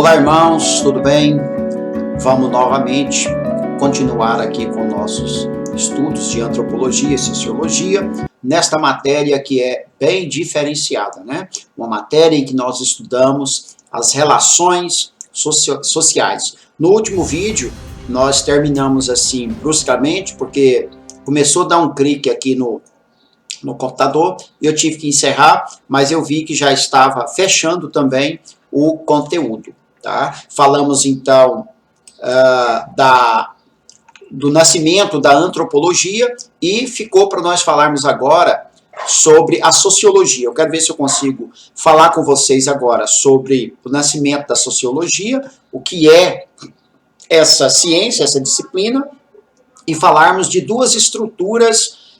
Olá, irmãos, tudo bem? Vamos novamente continuar aqui com nossos estudos de antropologia e sociologia, nesta matéria que é bem diferenciada, né? Uma matéria em que nós estudamos as relações sociais. No último vídeo, nós terminamos assim bruscamente, porque começou a dar um clique aqui no computador, eu tive que encerrar, mas eu vi que já estava fechando também o conteúdo. Tá? Falamos então do nascimento da antropologia e ficou para nós falarmos agora sobre a sociologia. Eu quero ver se eu consigo falar com vocês agora sobre o nascimento da sociologia, o que é essa ciência, essa disciplina, e falarmos de duas estruturas,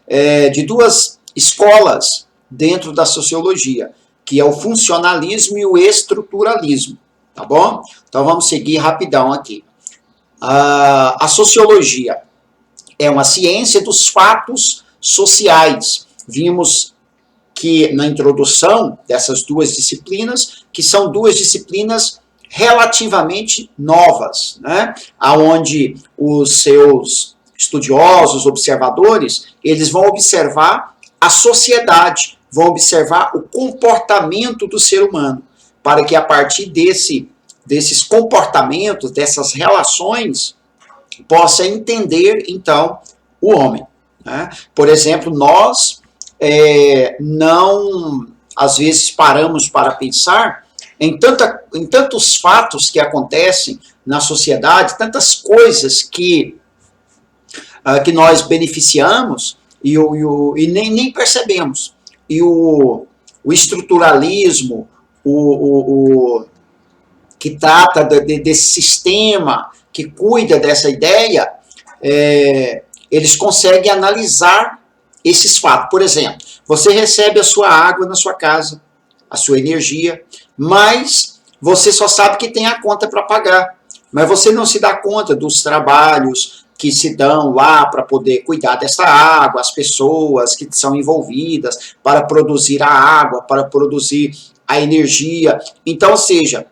de duas escolas dentro da sociologia, que é o funcionalismo e o estruturalismo. Tá bom? Então vamos seguir rapidão aqui. A sociologia é uma ciência dos fatos sociais. Vimos que na introdução dessas duas disciplinas, que são duas disciplinas relativamente novas, né? Onde os seus estudiosos, observadores, eles vão observar a sociedade, vão observar o comportamento do ser humano, para que a partir desses comportamentos, dessas relações, possa entender, então, o homem. Né? Por exemplo, nós não, às vezes, paramos para pensar em tantos fatos que acontecem na sociedade, tantas coisas que nós beneficiamos e nem percebemos. E o estruturalismo, que trata desse sistema, que cuida dessa ideia, eles conseguem analisar esses fatos. Por exemplo, você recebe a sua água na sua casa, a sua energia, mas você só sabe que tem a conta para pagar. Mas você não se dá conta dos trabalhos que se dão lá para poder cuidar dessa água, as pessoas que são envolvidas para produzir a água, para produzir a energia. Então, ou seja,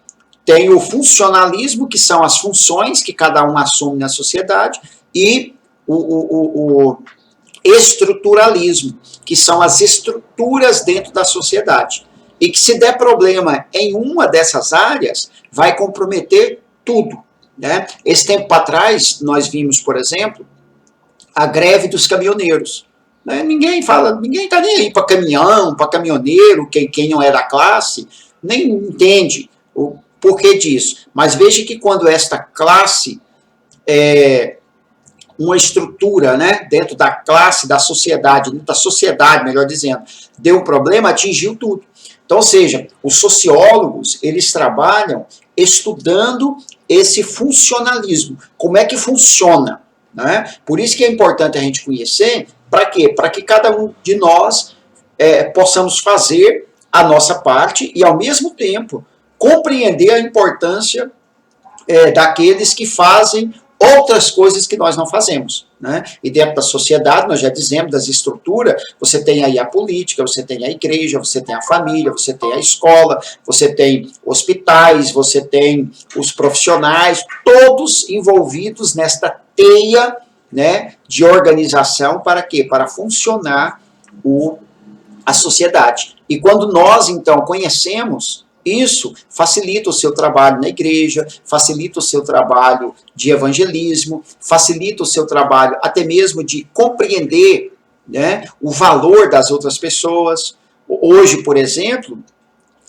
tem o funcionalismo, que são as funções que cada um assume na sociedade, e o estruturalismo, que são as estruturas dentro da sociedade. E que se der problema em uma dessas áreas, vai comprometer tudo. Né? Esse tempo atrás, nós vimos, por exemplo, a greve dos caminhoneiros. Né? Ninguém está nem aí para caminhão, para caminhoneiro, quem não é da classe, nem entende o porquê disso. Mas veja que quando esta classe, uma estrutura, né, dentro da classe, da sociedade, melhor dizendo, deu um problema, atingiu tudo. Então, ou seja, os sociólogos, eles trabalham estudando esse funcionalismo. Como é que funciona? Né? Por isso que é importante a gente conhecer. Para quê? Para que cada um de nós possamos fazer a nossa parte e, ao mesmo tempo, compreender a importância daqueles que fazem outras coisas que nós não fazemos. Né? E dentro da sociedade, nós já dizemos, das estruturas, você tem aí a política, você tem a igreja, você tem a família, você tem a escola, você tem hospitais, você tem os profissionais, todos envolvidos nesta teia, né, de organização. Para quê? Para funcionar a sociedade. E quando nós, então, conhecemos isso, facilita o seu trabalho na igreja, facilita o seu trabalho de evangelismo, facilita o seu trabalho até mesmo de compreender, né, o valor das outras pessoas. Hoje, por exemplo,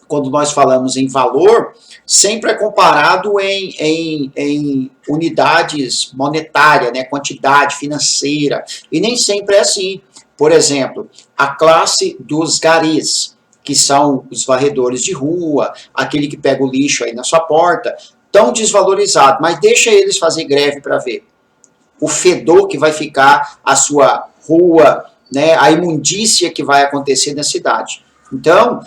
quando nós falamos em valor, sempre é comparado em unidades monetárias, né, quantidade financeira, e nem sempre é assim. Por exemplo, a classe dos garis, que são os varredores de rua, aquele que pega o lixo aí na sua porta, tão desvalorizado, mas deixa eles fazer greve para ver o fedor que vai ficar a sua rua, né, a imundícia que vai acontecer na cidade. Então,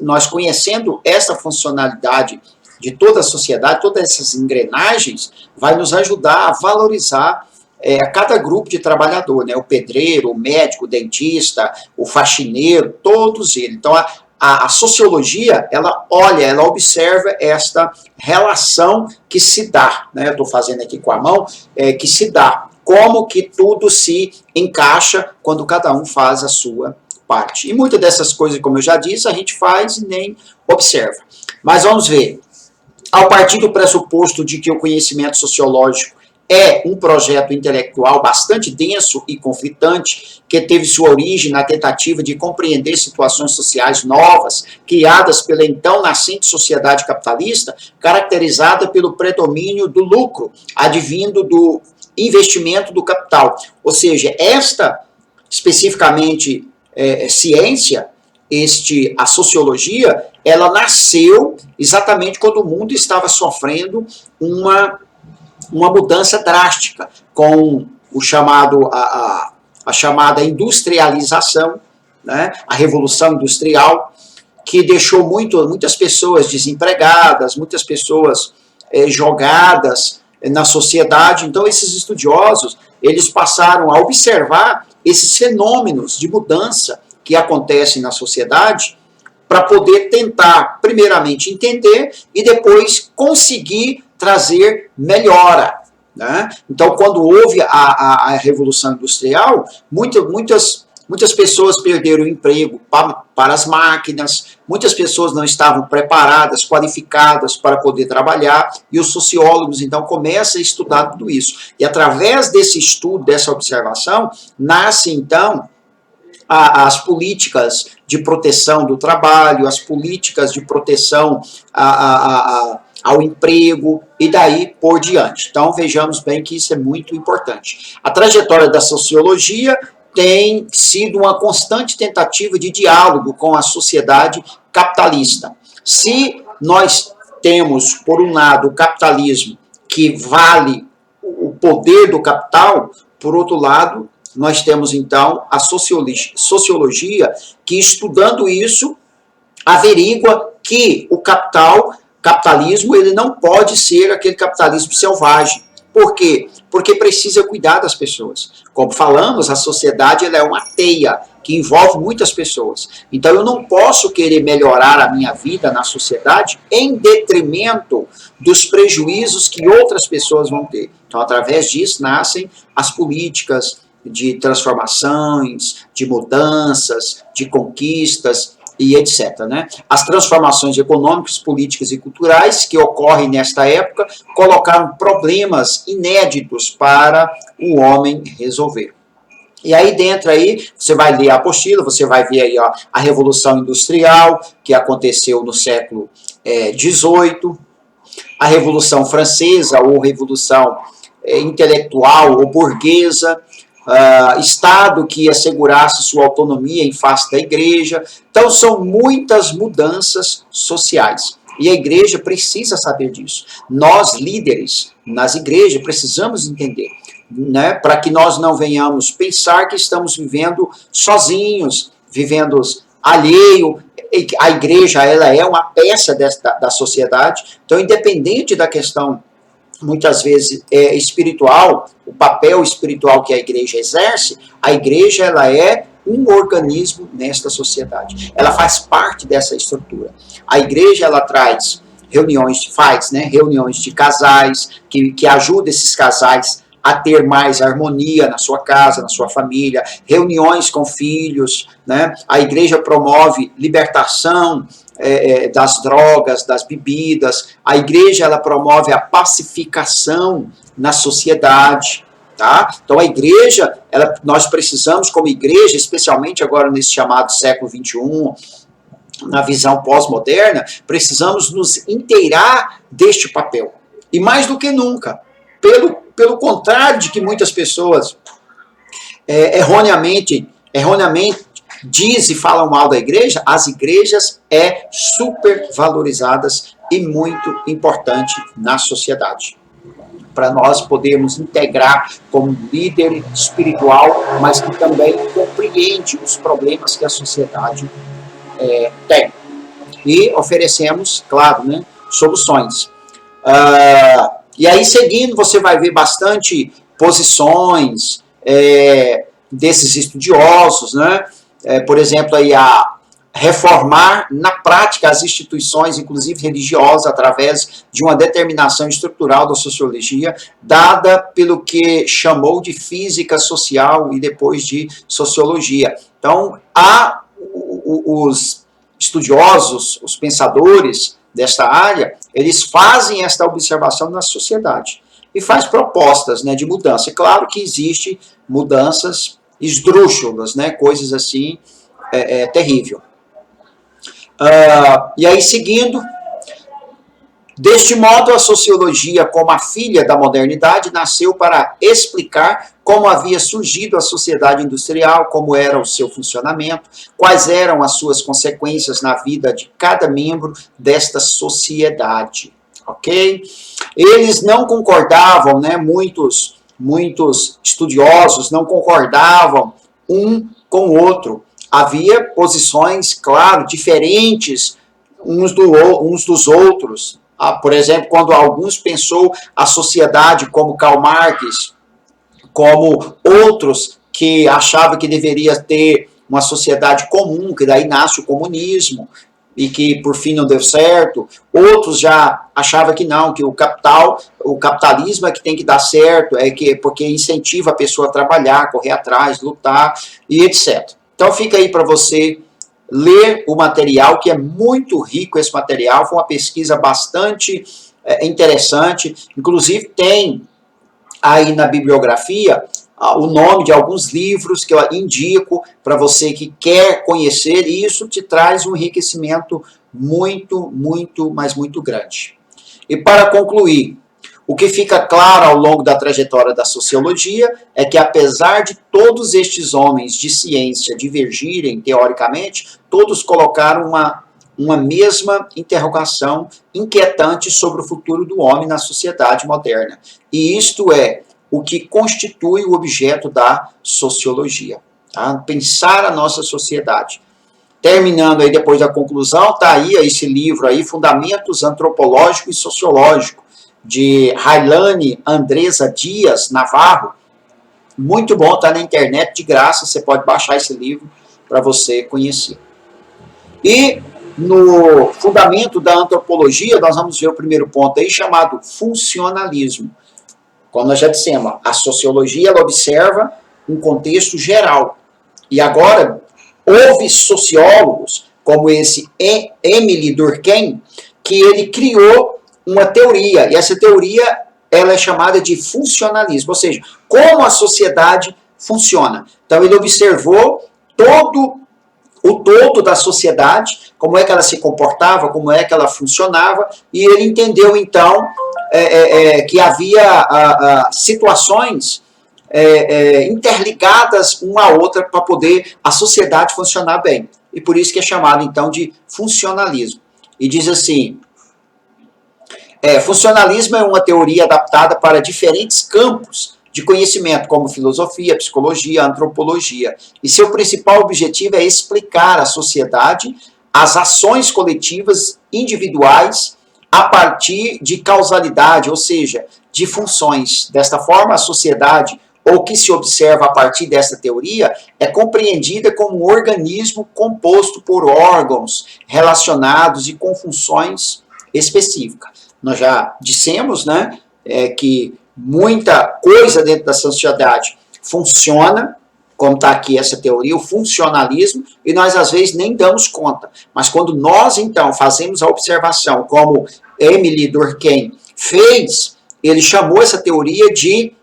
nós conhecendo essa funcionalidade de toda a sociedade, todas essas engrenagens, vai nos ajudar a valorizar cada grupo de trabalhador, né? O pedreiro, o médico, o dentista, o faxineiro, todos eles. Então, a sociologia, ela olha, ela observa esta relação que se dá, né? Eu estou fazendo aqui com a mão, que se dá, como que tudo se encaixa quando cada um faz a sua parte. E muitas dessas coisas, como eu já disse, a gente faz e nem observa. Mas vamos ver. Ao partir do pressuposto de que o conhecimento sociológico é um projeto intelectual bastante denso e conflitante, que teve sua origem na tentativa de compreender situações sociais novas, criadas pela então nascente sociedade capitalista, caracterizada pelo predomínio do lucro, advindo do investimento do capital. Ou seja, esta, especificamente, ciência, a sociologia, ela nasceu exatamente quando o mundo estava sofrendo uma mudança drástica, com o chamado, a chamada industrialização, né? A Revolução Industrial, que deixou muitas pessoas desempregadas, muitas pessoas jogadas na sociedade. Então, esses estudiosos, eles passaram a observar esses fenômenos de mudança que acontecem na sociedade, para poder tentar, primeiramente, entender e depois conseguir trazer melhora. Né? Então, quando houve a Revolução Industrial, muitas pessoas perderam o emprego para as máquinas, muitas pessoas não estavam preparadas, qualificadas para poder trabalhar, e os sociólogos, então, começam a estudar tudo isso. E, através desse estudo, dessa observação, nasce, então, as políticas de proteção do trabalho, as políticas de proteção ao emprego e daí por diante. Então, vejamos bem que isso é muito importante. A trajetória da sociologia tem sido uma constante tentativa de diálogo com a sociedade capitalista. Se nós temos, por um lado, o capitalismo que vale o poder do capital, por outro lado, nós temos, então, a sociologia que, estudando isso, averigua que o capitalismo, ele não pode ser aquele capitalismo selvagem. Por quê? Porque precisa cuidar das pessoas. Como falamos, a sociedade ela é uma teia que envolve muitas pessoas. Então, eu não posso querer melhorar a minha vida na sociedade em detrimento dos prejuízos que outras pessoas vão ter. Então, através disso, nascem as políticas de transformações, de mudanças, de conquistas e etc. Né? As transformações econômicas, políticas e culturais que ocorrem nesta época colocaram problemas inéditos para o homem resolver. E aí dentro aí, você vai ler a apostila, você vai ver aí ó, a Revolução Industrial, que aconteceu no século XVIII, a Revolução Francesa, ou Revolução Intelectual ou Burguesa, Estado que assegurasse sua autonomia em face da igreja. Então, são muitas mudanças sociais. E a igreja precisa saber disso. Nós, líderes nas igrejas, precisamos entender, né, para que nós não venhamos pensar que estamos vivendo sozinhos, vivendo alheio. A igreja ela é uma peça da sociedade. Então, independente da questão muitas vezes espiritual, o papel espiritual que a igreja exerce, a igreja ela é um organismo nesta sociedade. Ela faz parte dessa estrutura. A igreja ela traz reuniões de casais, que ajuda esses casais a ter mais harmonia na sua casa, na sua família, reuniões com filhos, né? A igreja promove libertação das drogas, das bebidas. A igreja ela promove a pacificação na sociedade. Tá? Então a igreja, nós precisamos como igreja, especialmente agora nesse chamado século XXI, na visão pós-moderna, precisamos nos inteirar deste papel. E mais do que nunca, pelo contrário de que muitas pessoas erroneamente dizem e falam mal da igreja, as igrejas supervalorizadas e muito importante na sociedade. Para nós podermos integrar como líder espiritual, mas que também compreende os problemas que a sociedade tem. E oferecemos, claro, né, soluções. E aí, seguindo, você vai ver bastante posições desses estudiosos, né? Por exemplo, aí reformar na prática as instituições, inclusive religiosas, através de uma determinação estrutural da sociologia, dada pelo que chamou de física social e depois de sociologia. Então, os estudiosos, os pensadores desta área, eles fazem esta observação na sociedade e faz propostas, né, de mudança. É claro que existem mudanças esdrúxulas, né, coisas assim, terrível. E aí, seguindo, deste modo, a sociologia, como a filha da modernidade, nasceu para explicar como havia surgido a sociedade industrial, como era o seu funcionamento, quais eram as suas consequências na vida de cada membro desta sociedade. Ok? Eles não concordavam, né, muitos estudiosos não concordavam um com o outro. Havia posições, claro, diferentes uns dos outros. Por exemplo, quando alguns pensou a sociedade como Karl Marx, como outros que achavam que deveria ter uma sociedade comum, que daí nasce o comunismo, e que por fim não deu certo. Outros já achavam que não, que o capitalismo é que tem que dar certo, porque incentiva a pessoa a trabalhar, correr atrás, lutar e etc. Então fica aí para você ler o material, que é muito rico esse material, foi uma pesquisa bastante interessante, inclusive tem aí na bibliografia o nome de alguns livros que eu indico para você que quer conhecer, e isso te traz um enriquecimento muito, mas muito grande. E para concluir, o que fica claro ao longo da trajetória da sociologia é que, apesar de todos estes homens de ciência divergirem teoricamente, todos colocaram uma mesma interrogação inquietante sobre o futuro do homem na sociedade moderna. E isto é o que constitui o objeto da sociologia. Tá? Pensar a nossa sociedade. Terminando aí depois da conclusão, está aí esse livro aí, Fundamentos Antropológico e Sociológico, de Railane Andresa Dias Navarro. Muito bom, está na internet de graça, você pode baixar esse livro para você conhecer. E no fundamento da antropologia, nós vamos ver o primeiro ponto aí, chamado funcionalismo. Como nós já dissemos, a sociologia ela observa um contexto geral. E agora, houve sociólogos, como esse Émile Durkheim, que ele criou uma teoria, e essa teoria ela é chamada de funcionalismo, ou seja, como a sociedade funciona. Então ele observou o todo da sociedade, como é que ela se comportava, como é que ela funcionava, e ele entendeu então que havia situações interligadas uma à outra para poder a sociedade funcionar bem. E por isso que é chamado então de funcionalismo. E diz assim: funcionalismo é uma teoria adaptada para diferentes campos de conhecimento, como filosofia, psicologia, antropologia. E seu principal objetivo é explicar a sociedade, as ações coletivas, individuais, a partir de causalidade, ou seja, de funções. Desta forma, a sociedade, ou o que se observa a partir dessa teoria, é compreendida como um organismo composto por órgãos relacionados e com funções específicas. Nós já dissemos, né, que muita coisa dentro da sociedade funciona, como está aqui essa teoria, o funcionalismo, e nós às vezes nem damos conta. Mas quando nós, então, fazemos a observação, como Émile Durkheim fez, ele chamou essa teoria de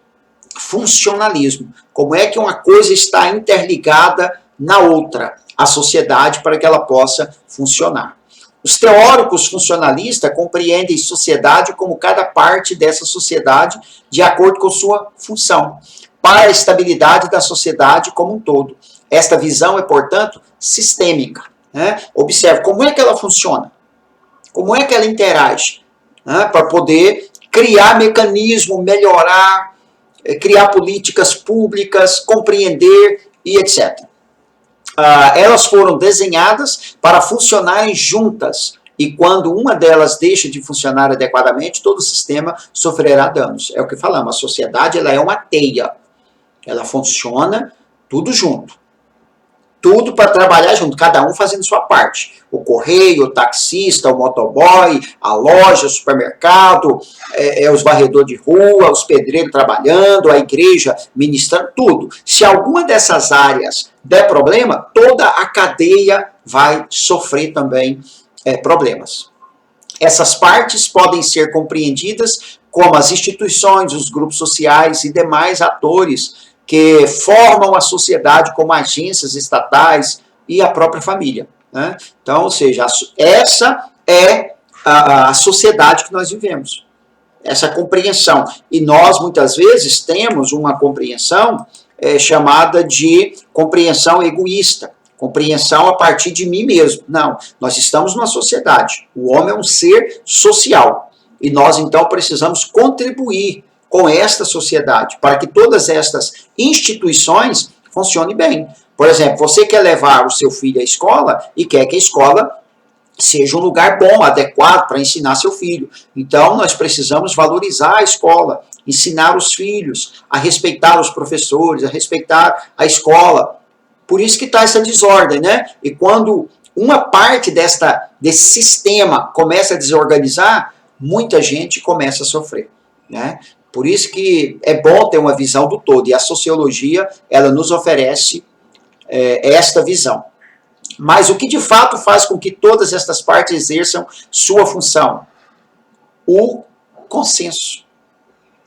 funcionalismo. Como é que uma coisa está interligada na outra, a sociedade, para que ela possa funcionar. Os teóricos funcionalistas compreendem sociedade como cada parte dessa sociedade de acordo com sua função, para a estabilidade da sociedade como um todo. Esta visão é, portanto, sistêmica. Né? Observe como é que ela funciona, como é que ela interage, né? Para poder criar mecanismo, melhorar, criar políticas públicas, compreender e etc. Elas foram desenhadas para funcionarem juntas, e quando uma delas deixa de funcionar adequadamente, todo o sistema sofrerá danos. É o que falamos, a sociedade ela é uma teia, ela funciona tudo junto. Tudo para trabalhar junto, cada um fazendo sua parte. O correio, o taxista, o motoboy, a loja, o supermercado, os varredores de rua, os pedreiros trabalhando, a igreja ministrando, tudo. Se alguma dessas áreas der problema, toda a cadeia vai sofrer também problemas. Essas partes podem ser compreendidas como as instituições, os grupos sociais e demais atores que formam a sociedade, como agências estatais e a própria família. Né? Então, ou seja, essa é a sociedade que nós vivemos. Essa compreensão. E nós, muitas vezes, temos uma compreensão chamada de compreensão egoísta. Compreensão a partir de mim mesmo. Não, nós estamos numa sociedade. O homem é um ser social. E nós, então, precisamos contribuir com esta sociedade, para que todas estas instituições funcionem bem. Por exemplo, você quer levar o seu filho à escola e quer que a escola seja um lugar bom, adequado para ensinar seu filho. Então, nós precisamos valorizar a escola, ensinar os filhos a respeitar os professores, a respeitar a escola. Por isso que está essa desordem, né? E quando uma parte desse sistema começa a desorganizar, muita gente começa a sofrer, né? Por isso que é bom ter uma visão do todo, e a sociologia, ela nos oferece esta visão. Mas o que de fato faz com que todas estas partes exerçam sua função? O consenso,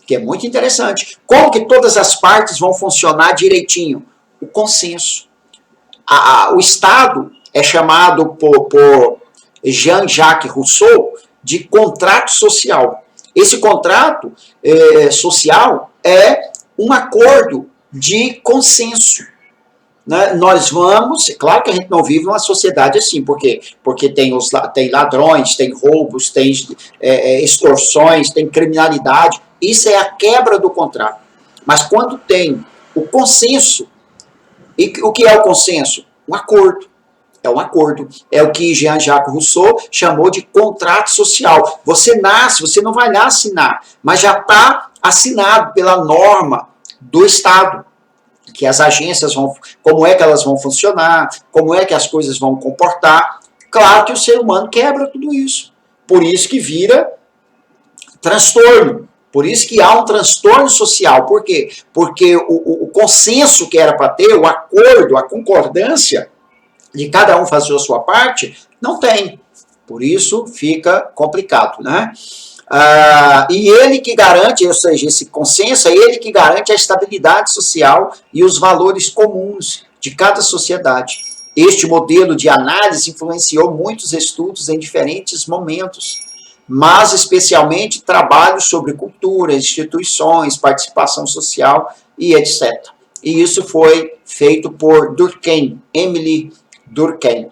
que é muito interessante. Como que todas as partes vão funcionar direitinho? O consenso. O Estado é chamado por Jean-Jacques Rousseau de contrato social. Esse contrato social é um acordo de consenso. Né? Nós vamos, claro que a gente não vive numa sociedade assim, porque tem ladrões, tem roubos, tem extorsões, tem criminalidade. Isso é a quebra do contrato. Mas quando tem o consenso, e o que é o consenso? Um acordo. É um acordo. É o que Jean-Jacques Rousseau chamou de contrato social. Você nasce, você não vai lá assinar, mas já está assinado pela norma do Estado, que as agências vão, como é que elas vão funcionar, como é que as coisas vão comportar. Claro que o ser humano quebra tudo isso. Por isso que vira transtorno. Por isso que há um transtorno social. Por quê? Porque o consenso que era para ter, o acordo, a concordância de cada um fazer a sua parte, não tem. Por isso fica complicado, né? E ele que garante, ou seja, esse consenso é ele que garante a estabilidade social e os valores comuns de cada sociedade. Este modelo de análise influenciou muitos estudos em diferentes momentos, mas especialmente trabalhos sobre cultura, instituições, participação social e etc. E isso foi feito por Durkheim, Emile Durkheim.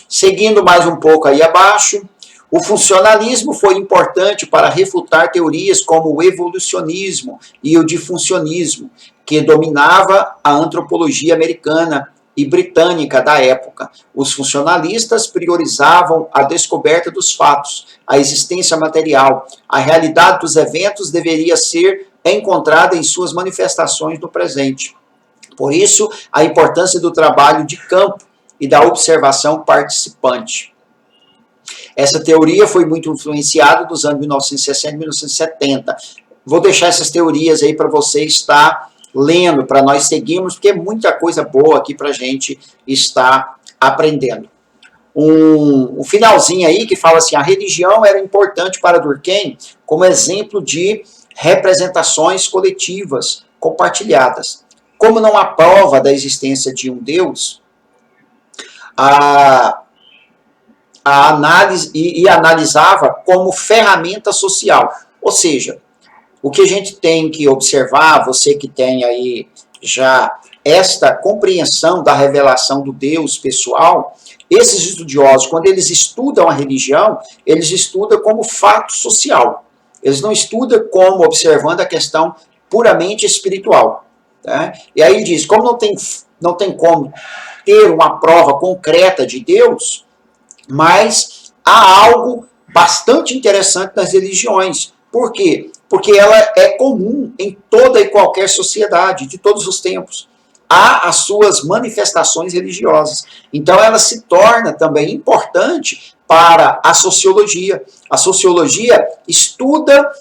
Seguindo mais um pouco aí abaixo, o funcionalismo foi importante para refutar teorias como o evolucionismo e o difuncionismo, que dominava a antropologia americana e britânica da época. Os funcionalistas priorizavam a descoberta dos fatos, a existência material. A realidade dos eventos deveria ser encontrada em suas manifestações no presente. Por isso, a importância do trabalho de campo e da observação participante. Essa teoria foi muito influenciada nos anos 1960 e 1970. Vou deixar essas teorias aí para você estar lendo, para nós seguirmos, porque é muita coisa boa aqui para a gente estar aprendendo. Um finalzinho aí que fala assim, a religião era importante para Durkheim como exemplo de representações coletivas compartilhadas. Como não há prova da existência de um Deus, a análise e analisava como ferramenta social. Ou seja, o que a gente tem que observar, você que tem aí já esta compreensão da revelação do Deus pessoal, esses estudiosos, quando eles estudam a religião, eles estudam como fato social. Eles não estudam como observando a questão puramente espiritual. Tá? E aí ele diz, como não tem como ter uma prova concreta de Deus, mas há algo bastante interessante nas religiões. Por quê? Porque ela é comum em toda e qualquer sociedade, de todos os tempos. as suas manifestações religiosas. Então ela se torna também importante para a sociologia. A sociologia estuda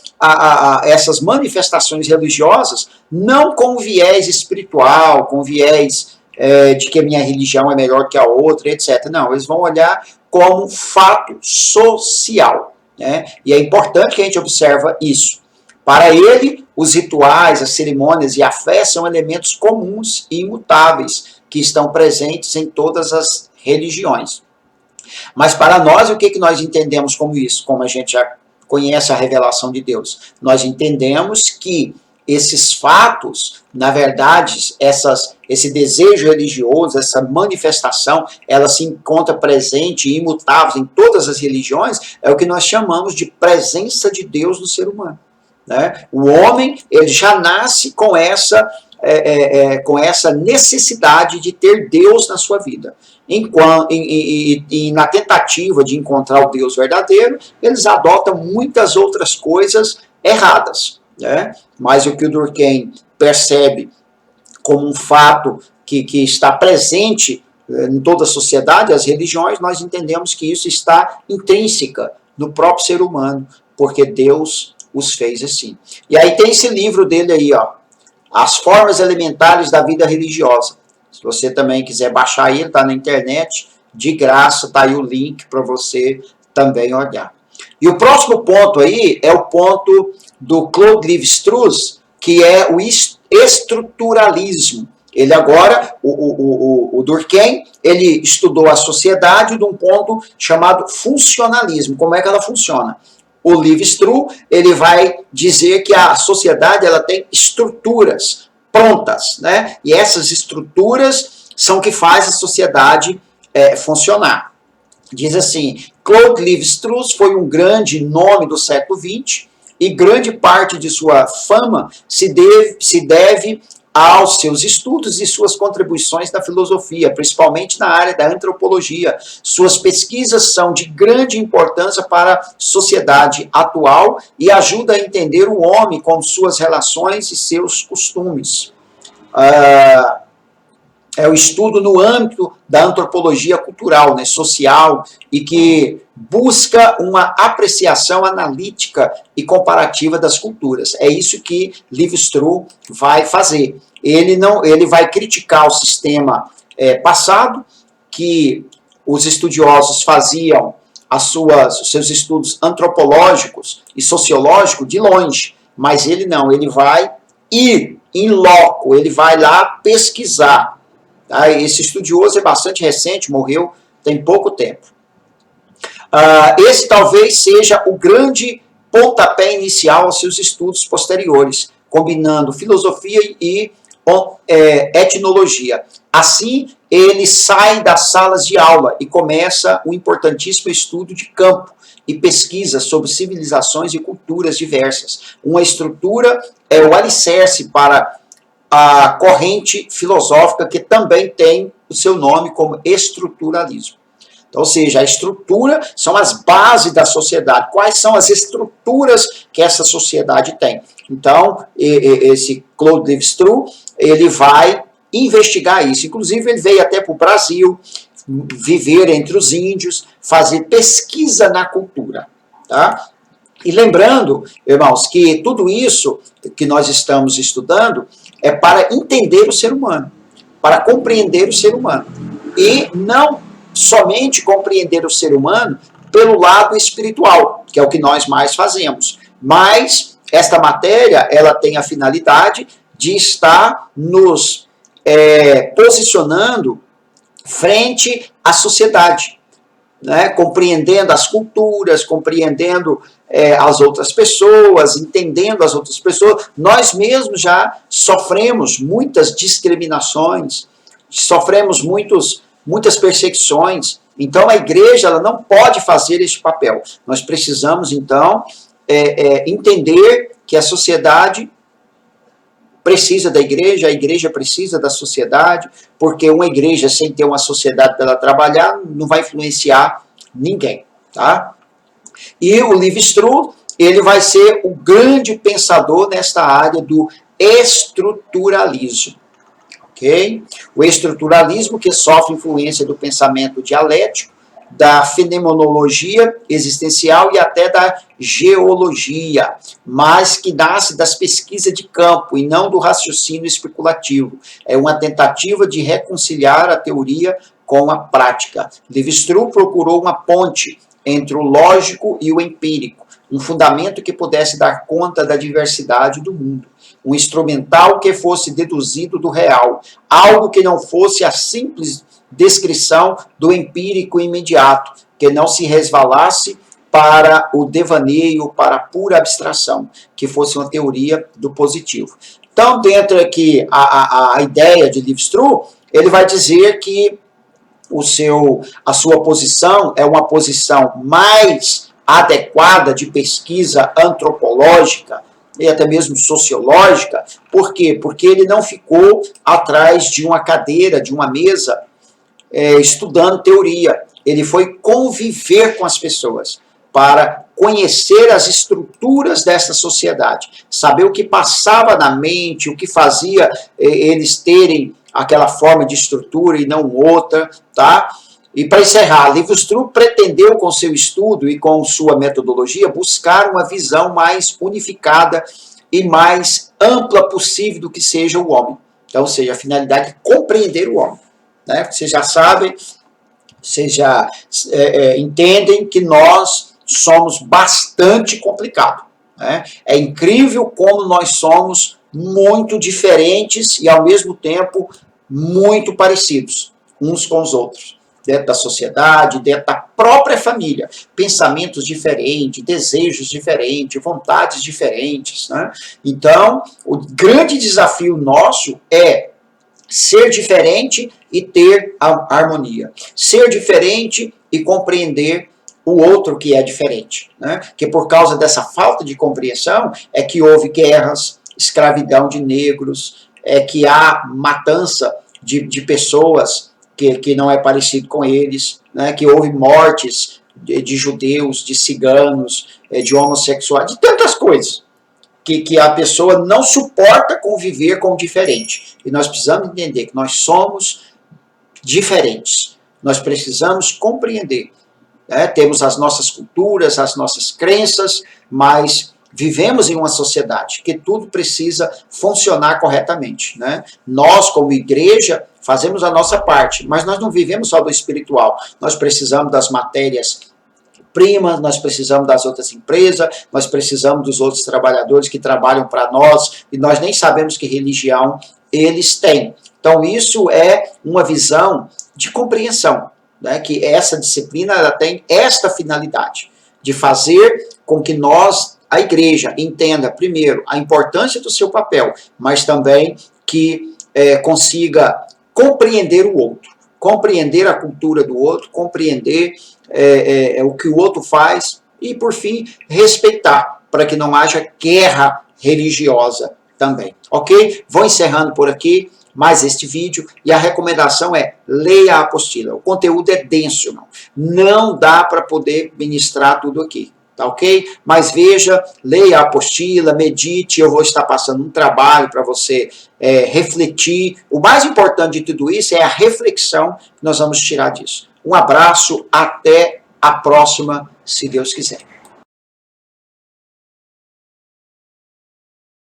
essas manifestações religiosas não com viés espiritual, com viés de que a minha religião é melhor que a outra, etc. Não, eles vão olhar como fato social. Né? E é importante que a gente observe isso. Para ele, os rituais, as cerimônias e a fé são elementos comuns e imutáveis que estão presentes em todas as religiões. Mas para nós, o que nós entendemos como isso? Como a gente já conhece a revelação de Deus? Nós entendemos que esses fatos, na verdade, esse desejo religioso, essa manifestação, ela se encontra presente e imutável em todas as religiões, é o que nós chamamos de presença de Deus no ser humano. Né? O homem, ele já nasce com essa necessidade de ter Deus na sua vida. E na tentativa de encontrar o Deus verdadeiro, eles adotam muitas outras coisas erradas. Né? Mas o que o Durkheim percebe como um fato que está presente em toda a sociedade, as religiões, nós entendemos que isso está intrínseca no próprio ser humano, porque Deus os fez assim. E aí tem esse livro dele aí, ó, As Formas Elementares da Vida Religiosa. Se você também quiser baixar ele, está na internet, de graça, está aí o link para você também olhar. E o próximo ponto aí é o ponto do Claude Lévi-Strauss, que é o estruturalismo. Ele agora, o Durkheim, ele estudou a sociedade de um ponto chamado funcionalismo. Como é que ela funciona? O Lévi-Strauss, ele vai dizer que a sociedade ela tem estruturas prontas, né? E essas estruturas são que faz a sociedade funcionar. Diz assim, Claude Lévi-Strauss foi um grande nome do século XX e grande parte de sua fama se deve aos seus estudos e suas contribuições na filosofia, principalmente na área da antropologia. Suas pesquisas são de grande importância para a sociedade atual e ajudam a entender o homem com suas relações e seus costumes. É o estudo no âmbito da antropologia cultural, né, social, e que busca uma apreciação analítica e comparativa das culturas. É isso que Lévi-Strauss vai fazer. Ele vai criticar o sistema passado, que os estudiosos faziam os seus estudos antropológicos e sociológicos de longe, mas ele não, ele vai ir in loco, ele vai lá pesquisar. Tá? Esse estudioso é bastante recente, morreu tem pouco tempo. Esse talvez seja o grande pontapé inicial aos seus estudos posteriores, combinando filosofia e etnologia. Assim, ele sai das salas de aula e começa o importantíssimo estudo de campo e pesquisa sobre civilizações e culturas diversas. Uma estrutura é o alicerce para a corrente filosófica que também tem o seu nome como estruturalismo. Então, ou seja, a estrutura são as bases da sociedade. Quais são as estruturas que essa sociedade tem? Então, esse Claude Lévi-Strauss, ele vai investigar isso. Inclusive, ele veio até para o Brasil, viver entre os índios, fazer pesquisa na cultura. Tá? E lembrando, irmãos, que tudo isso que nós estamos estudando é para entender o ser humano, para compreender o ser humano. E não somente compreender o ser humano pelo lado espiritual, que é o que nós mais fazemos. Mas esta matéria, ela tem a finalidade de estar nos posicionando frente à sociedade, né? Compreendendo as culturas, compreendendo as outras pessoas, entendendo as outras pessoas. Nós mesmos já sofremos muitas discriminações, sofremos muitas perseguições. Então, a igreja ela não pode fazer esse papel. Nós precisamos, então, entender que a sociedade precisa da igreja, a igreja precisa da sociedade, porque uma igreja sem ter uma sociedade para ela trabalhar não vai influenciar ninguém. Tá? E o Lévi-Strauss, ele vai ser o grande pensador nesta área do estruturalismo. ok? O estruturalismo, que sofre influência do pensamento dialético, da fenomenologia existencial e até da geologia, mas que nasce das pesquisas de campo e não do raciocínio especulativo. É uma tentativa de reconciliar a teoria com a prática. Levi-Strauss procurou uma ponte entre o lógico e o empírico, um fundamento que pudesse dar conta da diversidade do mundo, um instrumental que fosse deduzido do real, algo que não fosse a simples descrição do empírico imediato, que não se resvalasse para o devaneio, para a pura abstração, que fosse uma teoria do positivo. Então, dentro aqui, a ideia de Levi-Strauss, ele vai dizer que a sua posição é uma posição mais adequada de pesquisa antropológica e até mesmo sociológica. Por quê? Porque ele não ficou atrás de uma cadeira, de uma mesa, estudando teoria. Ele foi conviver com as pessoas para conhecer as estruturas dessa sociedade, saber o que passava na mente, o que fazia eles terem aquela forma de estrutura e não outra, tá? E para encerrar, Levi-Strauss pretendeu com seu estudo e com sua metodologia buscar uma visão mais unificada e mais ampla possível do que seja o homem. Então, ou seja, a finalidade é compreender o homem. Né? Vocês já sabem, vocês já entendem que nós somos bastante complicados. Né? É incrível como nós somos muito diferentes e, ao mesmo tempo, muito parecidos uns com os outros. Dentro da sociedade, dentro da própria família. Pensamentos diferentes, desejos diferentes, vontades diferentes. Né? Então, o grande desafio nosso é ser diferente e ter a harmonia. Ser diferente e compreender o outro que é diferente. Né? Que por causa dessa falta de compreensão é que houve guerras, escravidão de negros, que há matança de pessoas que não é parecido com eles, né? Que houve mortes de judeus, de ciganos, de homossexuais, de tantas coisas. Que a pessoa não suporta conviver com o diferente. E nós precisamos entender que nós somos diferentes. Nós precisamos compreender. Né? Temos as nossas culturas, as nossas crenças, mas vivemos em uma sociedade que tudo precisa funcionar corretamente. Né? Nós, como igreja, fazemos a nossa parte, mas nós não vivemos só do espiritual. Nós precisamos das matérias primas, nós precisamos das outras empresas, nós precisamos dos outros trabalhadores que trabalham para nós, e nós nem sabemos que religião eles têm. Então, isso é uma visão de compreensão, né? Que essa disciplina ela tem esta finalidade, de fazer com que nós, a igreja, entenda, primeiro, a importância do seu papel, mas também que consiga compreender o outro, compreender a cultura do outro, compreender o que o outro faz e, por fim, respeitar, para que não haja guerra religiosa também, ok? Vou encerrando por aqui mais este vídeo e a recomendação é leia a apostila. O conteúdo é denso, não dá para poder ministrar tudo aqui, tá ok? Mas veja, leia a apostila, medite, eu vou estar passando um trabalho para você refletir. O mais importante de tudo isso é a reflexão que nós vamos tirar disso. Um abraço, até a próxima, se Deus quiser.